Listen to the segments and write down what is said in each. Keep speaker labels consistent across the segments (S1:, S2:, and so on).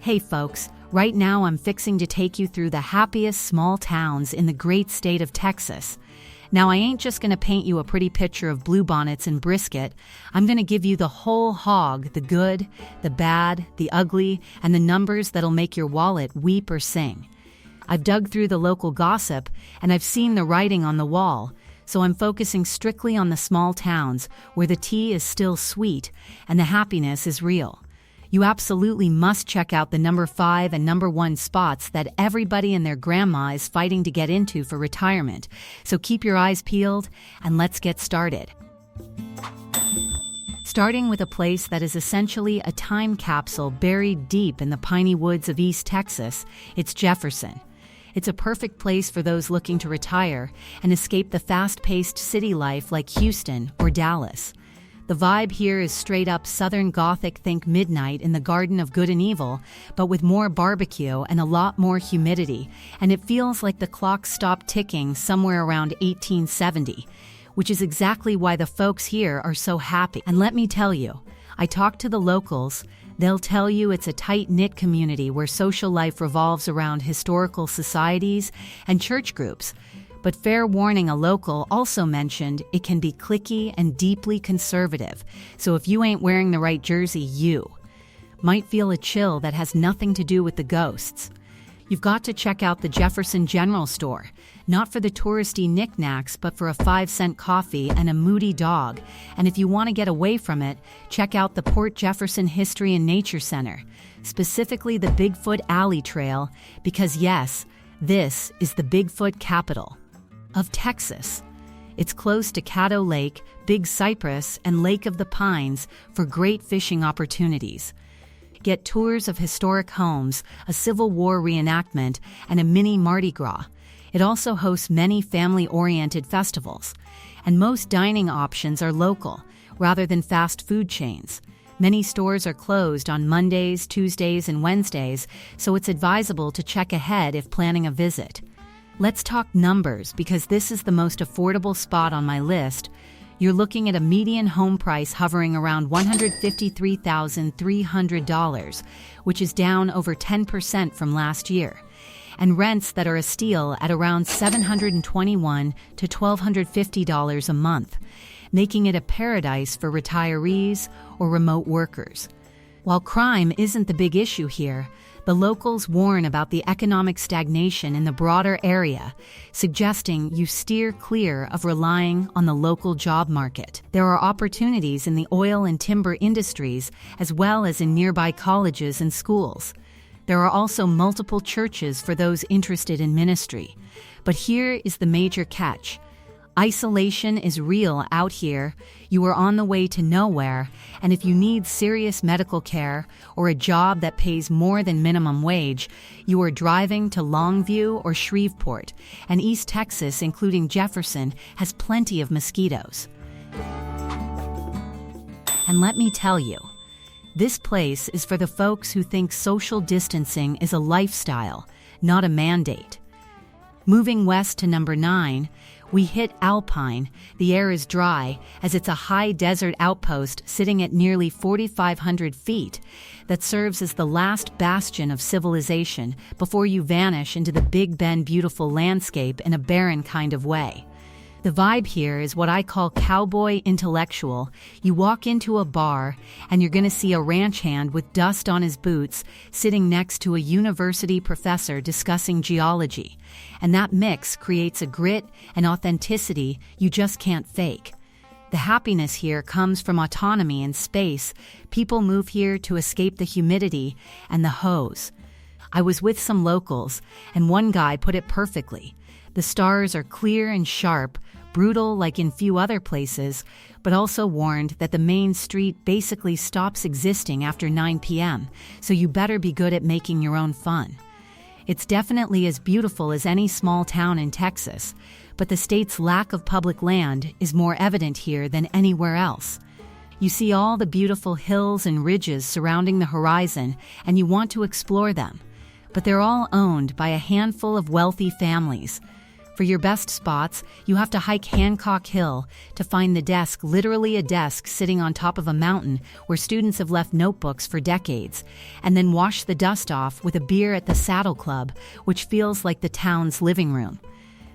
S1: Hey folks, right now I'm fixing to take you through the happiest small towns in the great state of Texas. Now I ain't just gonna paint you a pretty picture of bluebonnets and brisket. I'm gonna give you the whole hog, the good, the bad, the ugly, and the numbers that'll make your wallet weep or sing. I've dug through the local gossip, and I've seen the writing on the wall, so I'm focusing strictly on the small towns where the tea is still sweet and the happiness is real. You absolutely must check out the number 5 and number 1 spots that everybody and their grandma is fighting to get into for retirement. So keep your eyes peeled and let's get started. Starting with a place that is essentially a time capsule buried deep in the piney woods of East Texas, it's Jefferson. It's a perfect place for those looking to retire and escape the fast-paced city life like Houston or Dallas. The vibe here is straight up Southern Gothic, think midnight in the Garden of Good and Evil, but with more barbecue and a lot more humidity, and it feels like the clock stopped ticking somewhere around 1870, which is exactly why the folks here are so happy. And let me tell you, I talked to the locals. They'll tell you it's a tight-knit community where social life revolves around historical societies and church groups. But fair warning, a local also mentioned it can be cliquey and deeply conservative, so if you ain't wearing the right jersey, you might feel a chill that has nothing to do with the ghosts. You've got to check out the Jefferson General Store, not for the touristy knickknacks, but for a 5-cent coffee and a moody dog. And if you want to get away from it, check out the Port Jefferson History and Nature Center, specifically the Bigfoot Alley Trail, because yes, this is the Bigfoot capital of Texas. It's close to Caddo Lake, Big Cypress, and Lake of the Pines for great fishing opportunities. Get tours of historic homes, a Civil War reenactment, and a mini Mardi Gras. It also hosts many family-oriented festivals. And most dining options are local, rather than fast food chains. Many stores are closed on Mondays, Tuesdays, and Wednesdays, so it's advisable to check ahead if planning a visit. Let's talk numbers, because this is the most affordable spot on my list. You're looking at a median home price hovering around $153,300, which is down over 10% from last year, and rents that are a steal at around $721 to $1,250 a month, making it a paradise for retirees or remote workers. While crime isn't the big issue here, the locals warn about the economic stagnation in the broader area, suggesting you steer clear of relying on the local job market. There are opportunities in the oil and timber industries, as well as in nearby colleges and schools. There are also multiple churches for those interested in ministry. But here is the major catch. Isolation is real out here. You are on the way to nowhere, and if you need serious medical care or a job that pays more than minimum wage, you are driving to Longview or Shreveport, and East Texas, including Jefferson, has plenty of mosquitoes. And let me tell you, this place is for the folks who think social distancing is a lifestyle, not a mandate. Moving west to number 9, we hit Alpine. The air is dry, as it's a high desert outpost sitting at nearly 4,500 feet that serves as the last bastion of civilization before you vanish into the Big Bend beautiful landscape in a barren kind of way. The vibe here is what I call cowboy intellectual. You walk into a bar, and you're going to see a ranch hand with dust on his boots sitting next to a university professor discussing geology. And that mix creates a grit and authenticity you just can't fake. The happiness here comes from autonomy and space. People move here to escape the humidity and the hose. I was with some locals, and one guy put it perfectly. The stars are clear and sharp, brutal like in few other places, but also warned that the main street basically stops existing after 9 p.m., so you better be good at making your own fun. It's definitely as beautiful as any small town in Texas, but the state's lack of public land is more evident here than anywhere else. You see all the beautiful hills and ridges surrounding the horizon, and you want to explore them, but they're all owned by a handful of wealthy families. For your best spots, you have to hike Hancock Hill to find the desk, literally a desk sitting on top of a mountain where students have left notebooks for decades, and then wash the dust off with a beer at the Saddle Club, which feels like the town's living room.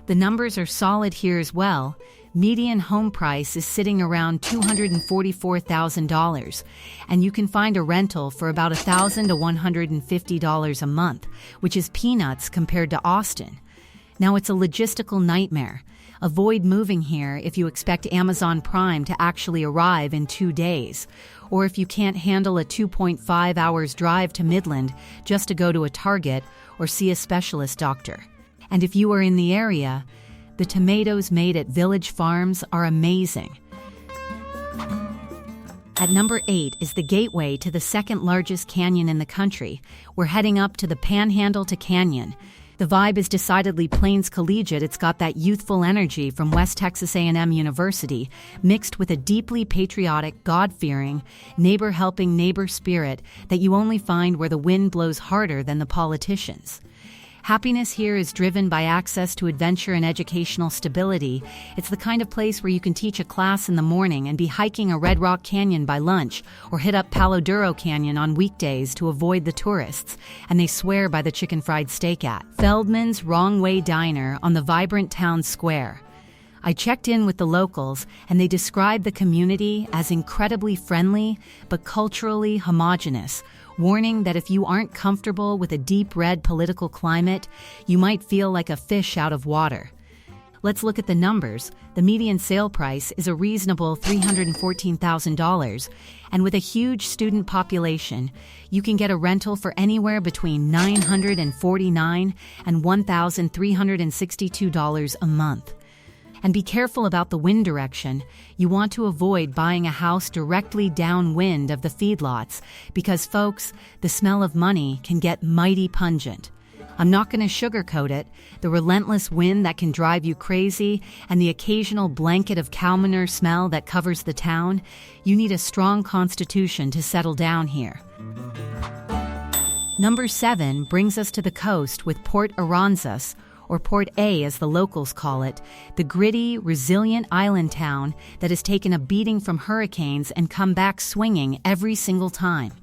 S1: The numbers are solid here as well. Median home price is sitting around $244,000, and you can find a rental for about $1,000 to $150 a month, which is peanuts compared to Austin. Now, it's a logistical nightmare. Avoid moving here if you expect Amazon Prime to actually arrive in 2 days, or if you can't handle a 2.5 hours drive to Midland just to go to a Target or see a specialist doctor. And if you are in the area, the tomatoes made at Village Farms are amazing. At number 8 is the gateway to the second largest canyon in the country. We're heading up to the Panhandle to Canyon. The vibe is decidedly Plains Collegiate. It's got that youthful energy from West Texas A&M University, mixed with a deeply patriotic, God-fearing, neighbor-helping neighbor spirit that you only find where the wind blows harder than the politicians. Happiness here is driven by access to adventure and educational stability. It's the kind of place where you can teach a class in the morning and be hiking a Red Rock Canyon by lunch, or hit up Palo Duro Canyon on weekdays to avoid the tourists, and they swear by the chicken fried steak at Feldman's Wrong Way Diner on the vibrant town square. I checked in with the locals, and they described the community as incredibly friendly but culturally homogenous, warning that if you aren't comfortable with a deep red political climate, you might feel like a fish out of water. Let's look at the numbers. The median sale price is a reasonable $314,000, and with a huge student population, you can get a rental for anywhere between $949 and $1,362 a month. And be careful about the wind direction. You want to avoid buying a house directly downwind of the feedlots because, folks, the smell of money can get mighty pungent. I'm not going to sugarcoat it. The relentless wind that can drive you crazy and the occasional blanket of cow manure smell that covers the town, you need a strong constitution to settle down here. Number 7 brings us to the coast with Port Aransas, or Port A as the locals call it, the gritty, resilient island town that has taken a beating from hurricanes and come back swinging every single time.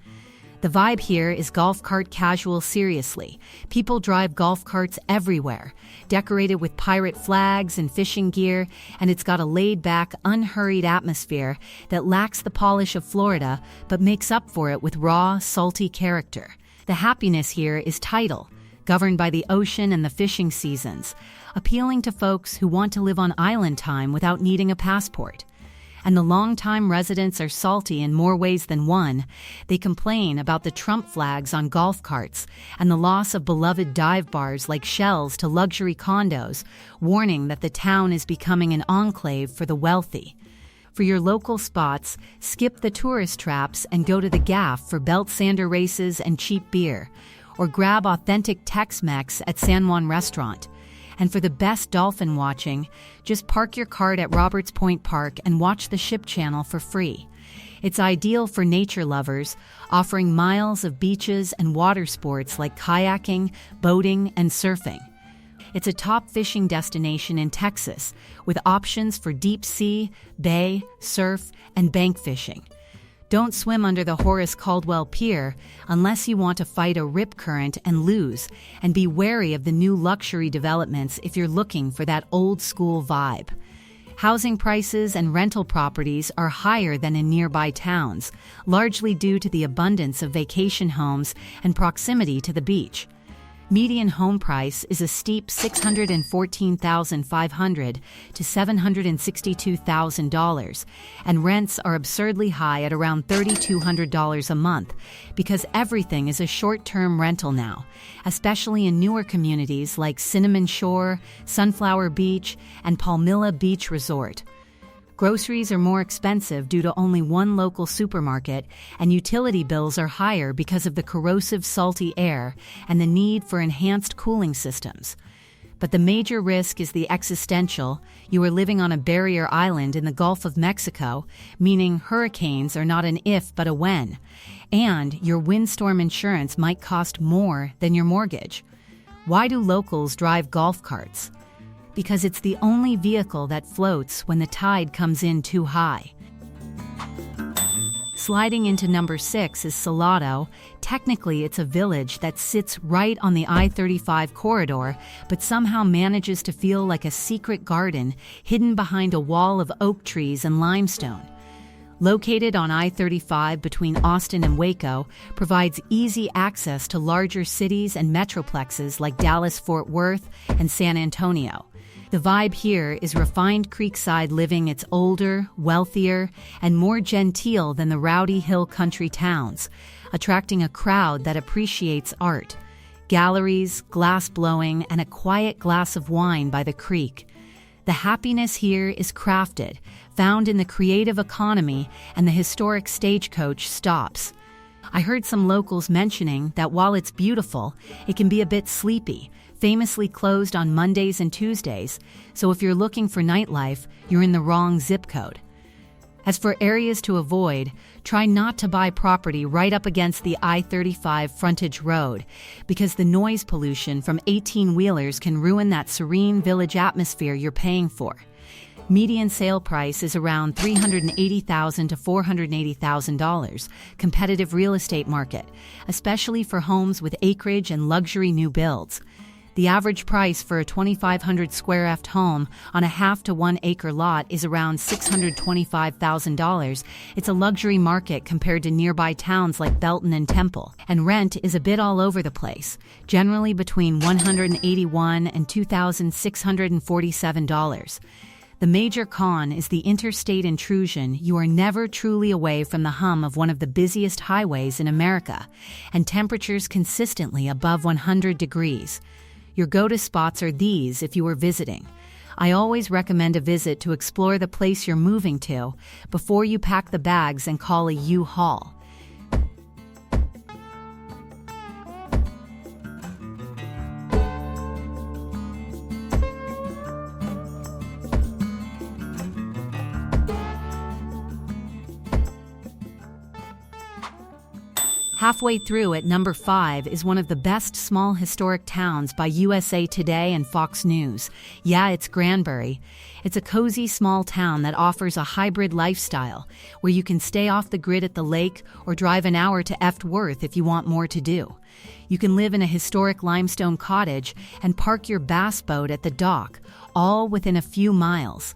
S1: The vibe here is golf cart casual seriously. People drive golf carts everywhere, decorated with pirate flags and fishing gear, and it's got a laid-back, unhurried atmosphere that lacks the polish of Florida but makes up for it with raw, salty character. The happiness here is tidal, governed by the ocean and the fishing seasons, appealing to folks who want to live on island time without needing a passport. And the longtime residents are salty in more ways than one. They complain about the Trump flags on golf carts and the loss of beloved dive bars like Shell's to luxury condos, warning that the town is becoming an enclave for the wealthy. For your local spots, skip the tourist traps and go to the Gaff for belt sander races and cheap beer, or grab authentic Tex-Mex at San Juan Restaurant. And for the best dolphin watching, just park your cart at Roberts Point Park and watch the Ship Channel for free. It's ideal for nature lovers, offering miles of beaches and water sports like kayaking, boating, and surfing. It's a top fishing destination in Texas, with options for deep sea, bay, surf, and bank fishing. Don't swim under the Horace Caldwell Pier unless you want to fight a rip current and lose, and be wary of the new luxury developments if you're looking for that old-school vibe. Housing prices and rental properties are higher than in nearby towns, largely due to the abundance of vacation homes and proximity to the beach. Median home price is a steep $614,500 to $762,000, and rents are absurdly high at around $3,200 a month because everything is a short-term rental now, especially in newer communities like Cinnamon Shore, Sunflower Beach, and Palmilla Beach Resort. Groceries are more expensive due to only one local supermarket, and utility bills are higher because of the corrosive salty air and the need for enhanced cooling systems. But the major risk is the existential. You are living on a barrier island in the Gulf of Mexico, meaning hurricanes are not an if but a when, and your windstorm insurance might cost more than your mortgage. Why do locals drive golf carts? because it's the only vehicle that floats when the tide comes in too high. Sliding into number 6 is Salado. Technically, it's a village that sits right on the I-35 corridor, but somehow manages to feel like a secret garden hidden behind a wall of oak trees and limestone. Located on I-35 between Austin and Waco, provides easy access to larger cities and metroplexes like Dallas-Fort Worth and San Antonio. The vibe here is refined creekside living. It's older, wealthier, and more genteel than the rowdy hill country towns, attracting a crowd that appreciates art, galleries, glass blowing, and a quiet glass of wine by the creek. The happiness here is crafted, found in the creative economy and the historic stagecoach stops. I heard some locals mentioning that while it's beautiful, it can be a bit sleepy, famously closed on Mondays and Tuesdays, so if you're looking for nightlife, you're in the wrong zip code. As for areas to avoid, try not to buy property right up against the I-35 frontage road, because the noise pollution from 18-wheelers can ruin that serene village atmosphere you're paying for. Median sale price is around $380,000 to $480,000, competitive real estate market, especially for homes with acreage and luxury new builds. The average price for a 2,500 square feet home on a half to 1 acre lot is around $625,000. It's a luxury market compared to nearby towns like Belton and Temple, and rent is a bit all over the place, generally between $181 and $2,647. The major con is the interstate intrusion. You are never truly away from the hum of one of the busiest highways in America, and temperatures consistently above 100 degrees. Your go-to spots are these if you are visiting. I always recommend a visit to explore the place you're moving to before you pack the bags and call a U-Haul. Halfway through at number 5 is one of the best small historic towns by USA Today and Fox News. Yeah, it's Granbury. It's a cozy small town that offers a hybrid lifestyle where you can stay off the grid at the lake or drive an hour to Worth if you want more to do. You can live in a historic limestone cottage and park your bass boat at the dock, all within a few miles.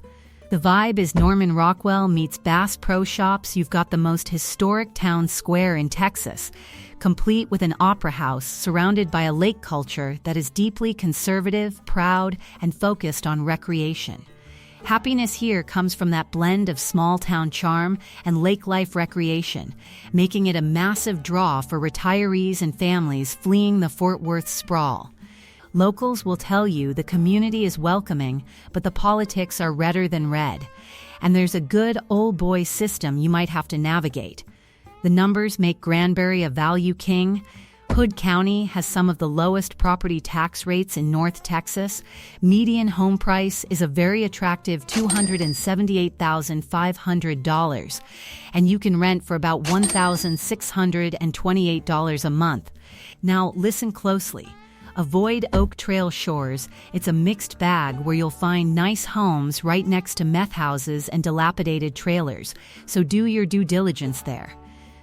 S1: The vibe is Norman Rockwell meets Bass Pro Shops. You've got the most historic town square in Texas, complete with an opera house surrounded by a lake culture that is deeply conservative, proud, and focused on recreation. Happiness here comes from that blend of small-town charm and lake life recreation, making it a massive draw for retirees and families fleeing the Fort Worth sprawl. Locals will tell you the community is welcoming, but the politics are redder than red, and there's a good old boy system you might have to navigate. The numbers make Granbury a value king. Hood County has some of the lowest property tax rates in North Texas. Median home price is a very attractive $278,500, and you can rent for about $1,628 a month. Now listen closely. Avoid Oak Trail Shores. It's a mixed bag where you'll find nice homes right next to meth houses and dilapidated trailers, so do your due diligence there.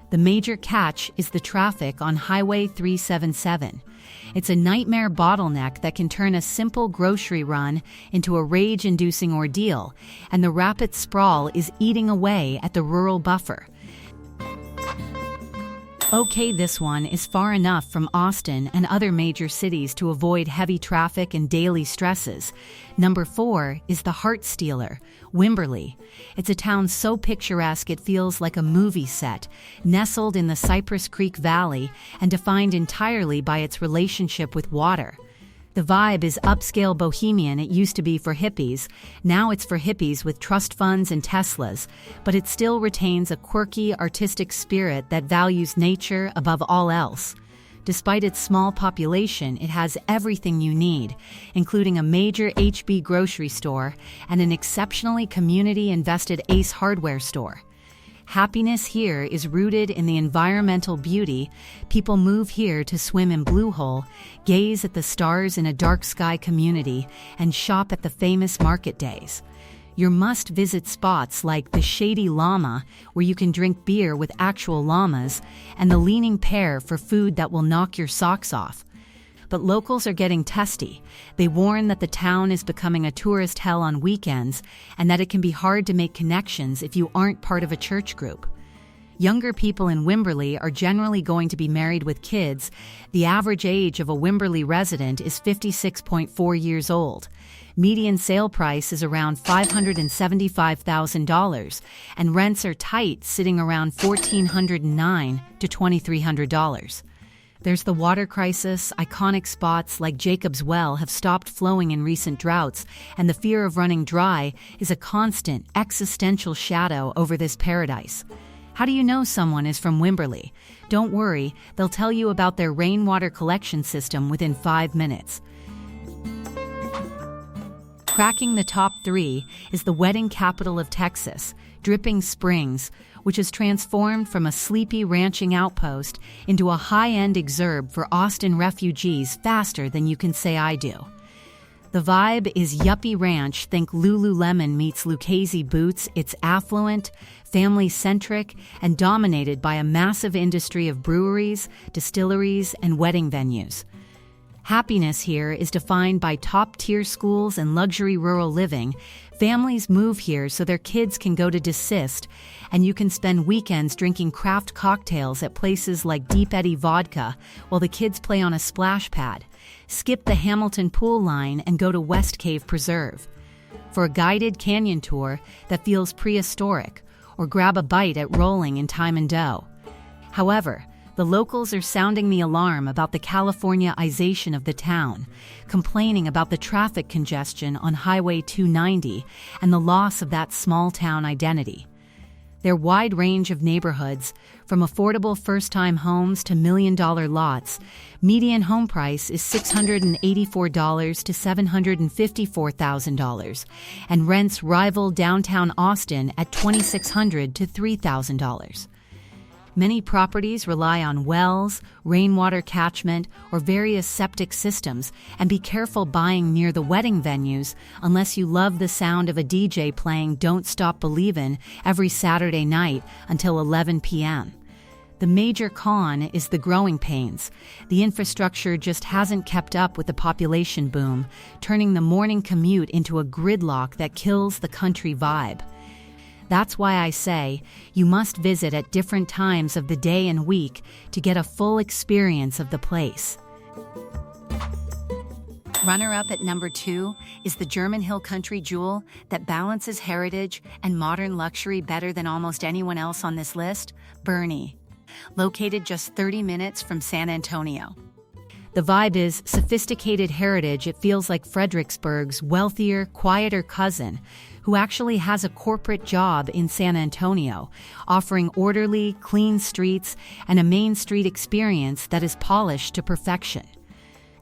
S1: The major catch is the traffic on Highway 377. It's a nightmare bottleneck that can turn a simple grocery run into a rage-inducing ordeal, and the rapid sprawl is eating away at the rural buffer. Okay, this one is far enough from Austin and other major cities to avoid heavy traffic and daily stresses. Number 4 is the heart stealer, Wimberley. It's a town so picturesque it feels like a movie set, nestled in the Cypress Creek Valley and defined entirely by its relationship with water. The vibe is upscale bohemian. It used to be for hippies. Now it's for hippies with trust funds and Teslas, but it still retains a quirky, artistic spirit that values nature above all else. Despite its small population, it has everything you need, including a major HB grocery store and an exceptionally community-invested Ace hardware store. Happiness here is rooted in the environmental beauty. People move here to swim in Blue Hole, gaze at the stars in a dark sky community, and shop at the famous market days. Your must-visit spots like the Shady Llama, where you can drink beer with actual llamas, and the Leaning Pear for food that will knock your socks off. But locals are getting testy. They warn that the town is becoming a tourist hell on weekends and that it can be hard to make connections if you aren't part of a church group. Younger people in Wimberley are generally going to be married with kids. The average age of a Wimberley resident is 56.4 years old. Median sale price is around $575,000, and rents are tight, sitting around $1,409 to $2,300. There's the water crisis. Iconic spots like Jacob's Well have stopped flowing in recent droughts, and the fear of running dry is a constant, existential shadow over this paradise. How do you know someone is from Wimberley? Don't worry, they'll tell you about their rainwater collection system within 5 minutes. Cracking the top 3 is the wedding capital of Texas, Dripping Springs, which has transformed from a sleepy ranching outpost into a high-end exurb for Austin refugees faster than you can say I do. The vibe is yuppie ranch. Think Lululemon meets Lucchese boots. It's affluent, family-centric, and dominated by a massive industry of breweries, distilleries, and wedding venues. Happiness here is defined by top-tier schools and luxury rural living. Families move here so their kids can go to desist, and you can spend weekends drinking craft cocktails at places like Deep Eddy Vodka while the kids play on a splash pad. Skip the Hamilton Pool line and go to West Cave Preserve for a guided canyon tour that feels prehistoric, or grab a bite at Rolling in Time and Dough. However, the locals are sounding the alarm about the Californiaization of the town, complaining about the traffic congestion on Highway 290 and the loss of that small-town identity. Their wide range of neighborhoods, from affordable first-time homes to million-dollar lots, median home price is $684 to $754,000, and rents rival downtown Austin at $2,600 to $3,000. Many properties rely on wells, rainwater catchment, or various septic systems, and be careful buying near the wedding venues unless you love the sound of a DJ playing Don't Stop Believin' every Saturday night until 11 p.m. The major con is the growing pains. The infrastructure just hasn't kept up with the population boom, turning the morning commute into a gridlock that kills the country vibe. That's why I say you must visit at different times of the day and week to get a full experience of the place. Runner-up at number 2 is the German Hill country jewel that balances heritage and modern luxury better than almost anyone else on this list, Boerne. Located just 30 minutes from San Antonio. The vibe is sophisticated heritage. It feels like Fredericksburg's wealthier, quieter cousin, who actually has a corporate job in San Antonio, offering orderly, clean streets and a Main Street experience that is polished to perfection.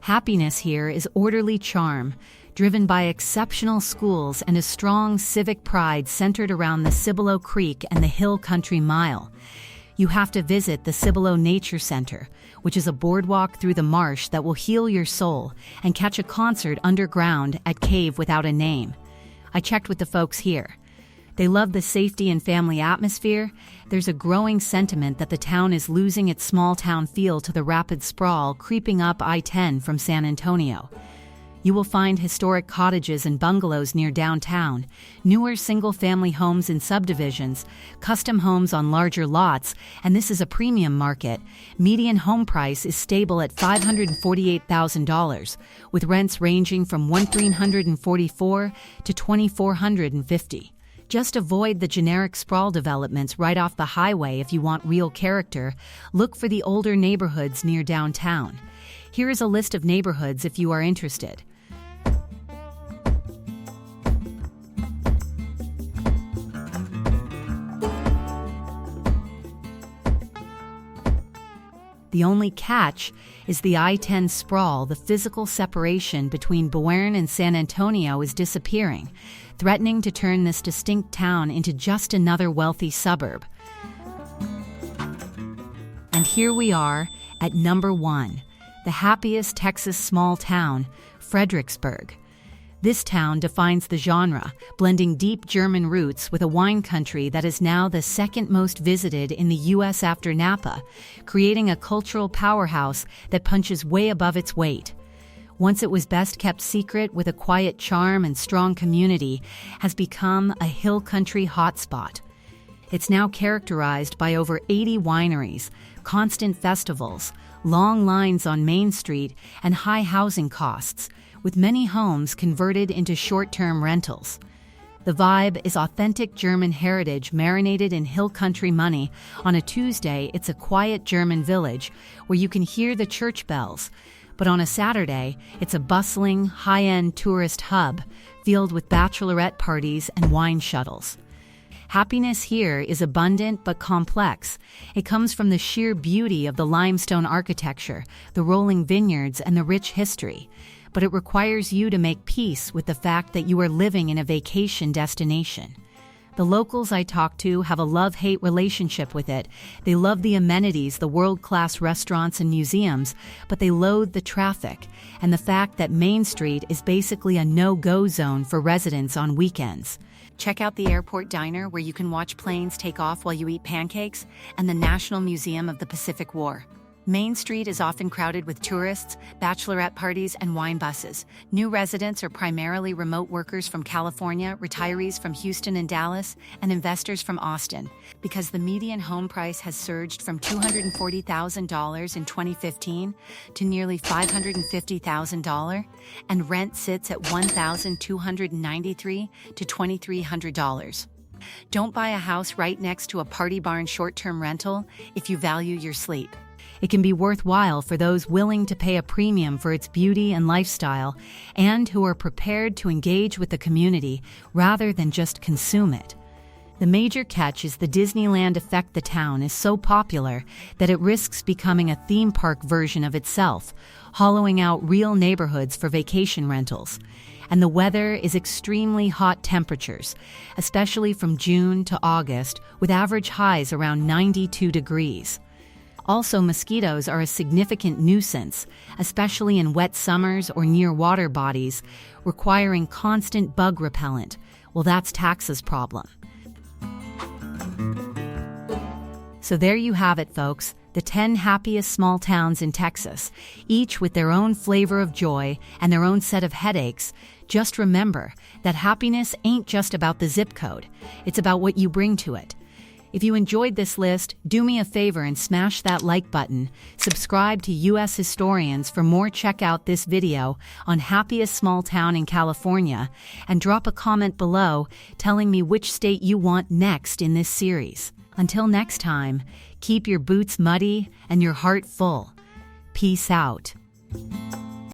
S1: Happiness here is orderly charm, driven by exceptional schools and a strong civic pride centered around the Cibolo Creek and the Hill Country Mile. You have to visit the Cibolo Nature Center, which is a boardwalk through the marsh that will heal your soul, and catch a concert underground at Cave Without a Name. I checked with the folks here. They love the safety and family atmosphere. There's a growing sentiment that the town is losing its small-town feel to the rapid sprawl creeping up I-10 from San Antonio. You will find historic cottages and bungalows near downtown, newer single-family homes in subdivisions, custom homes on larger lots, and this is a premium market. Median home price is stable at $548,000, with rents ranging from $1,344 to $2,450. Just avoid the generic sprawl developments right off the highway if you want real character. Look for the older neighborhoods near downtown. Here is a list of neighborhoods if you are interested. The only catch is the I-10 sprawl. The physical separation between Boerne and San Antonio is disappearing, threatening to turn this distinct town into just another wealthy suburb. And here we are at number 1, the happiest Texas small town, Fredericksburg. This town defines the genre, blending deep German roots with a wine country that is now the second most visited in the U.S. after Napa, creating a cultural powerhouse that punches way above its weight. Once it was best kept secret with a quiet charm and strong community, has become a hill country hotspot. It's now characterized by over 80 wineries, constant festivals, long lines on Main Street, and high housing costs, with many homes converted into short-term rentals. The vibe is authentic German heritage marinated in hill country money. On a Tuesday, it's a quiet German village where you can hear the church bells. But on a Saturday, it's a bustling, high-end tourist hub filled with bachelorette parties and wine shuttles. Happiness here is abundant but complex. It comes from the sheer beauty of the limestone architecture, the rolling vineyards, and the rich history. But it requires you to make peace with the fact that you are living in a vacation destination. The locals I talk to have a love-hate relationship with it. They love the amenities, the world-class restaurants and museums, but they loathe the traffic and the fact that Main Street is basically a no-go zone for residents on weekends. Check out the airport diner where you can watch planes take off while you eat pancakes, and the National Museum of the Pacific War. Main Street is often crowded with tourists, bachelorette parties, and wine buses. New residents are primarily remote workers from California, retirees from Houston and Dallas, and investors from Austin. Because the median home price has surged from $240,000 in 2015 to nearly $550,000, and rent sits at $1,293 to $2,300. Don't buy a house right next to a party barn short-term rental if you value your sleep. It can be worthwhile for those willing to pay a premium for its beauty and lifestyle, and who are prepared to engage with the community rather than just consume it. The major catch is the Disneyland effect. The town is so popular that it risks becoming a theme park version of itself, hollowing out real neighborhoods for vacation rentals. And the weather is extremely hot temperatures, especially from June to August, with average highs around 92 degrees. Also, mosquitoes are a significant nuisance, especially in wet summers or near water bodies, requiring constant bug repellent. Well, that's Texas' problem. So there you have it, folks, the 10 happiest small towns in Texas, each with their own flavor of joy and their own set of headaches. Just remember that happiness ain't just about the zip code. It's about what you bring to it. If you enjoyed this list, do me a favor and smash that like button. Subscribe to U.S. Historians for more. Check out this video on happiest small town in California, and drop a comment below telling me which state you want next in this series. Until next time, keep your boots muddy and your heart full. Peace out.